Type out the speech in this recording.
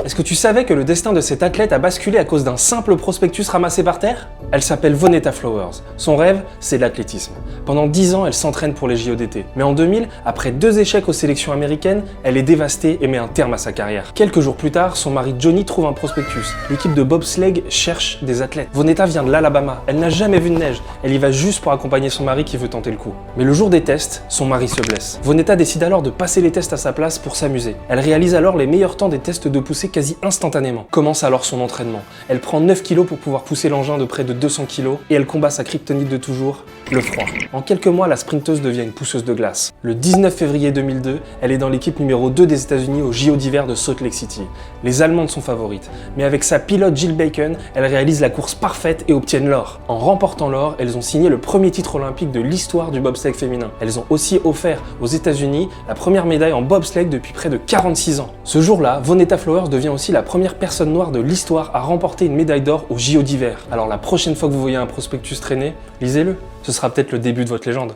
Est-ce que tu savais que le destin de cette athlète a basculé à cause d'un simple prospectus ramassé par terre? Elle s'appelle Vonetta Flowers. Son rêve, c'est l'athlétisme. Pendant 10 ans, elle s'entraîne pour les JO d'été. Mais en 2000, après 2 échecs aux sélections américaines, elle est dévastée et met un terme à sa carrière. Quelques jours plus tard, son mari Johnny trouve un prospectus. L'équipe de bobsleigh cherche des athlètes. Vonetta vient de l'Alabama. Elle n'a jamais vu de neige. Elle y va juste pour accompagner son mari qui veut tenter le coup. Mais le jour des tests, son mari se blesse. Vonetta décide alors de passer les tests à sa place pour s'amuser. Elle réalise alors les meilleurs temps des tests de poussée quasi instantanément. Commence alors son entraînement. Elle prend 9 kg pour pouvoir pousser l'engin de près de 200 kg et elle combat sa kryptonite de toujours, le froid. En quelques mois, la sprinteuse devient une pousseuse de glace. Le 19 février 2002, elle est dans l'équipe numéro 2 des États-Unis aux JO d'hiver de Salt Lake City. Les Allemandes sont favorites, mais avec sa pilote Jill Bacon, elle réalise la course parfaite et obtiennent l'or. En remportant l'or, elles ont signé le premier titre olympique de l'histoire du bobsleigh féminin. Elles ont aussi offert aux États-Unis la première médaille en bobsleigh depuis près de 46 ans. Ce jour-là, Vonetta Flowers devient aussi la première personne noire de l'histoire à remporter une médaille d'or aux JO d'hiver. Alors la prochaine fois que vous voyez un prospectus traîner, lisez-le. Ce sera peut-être le début de votre légende.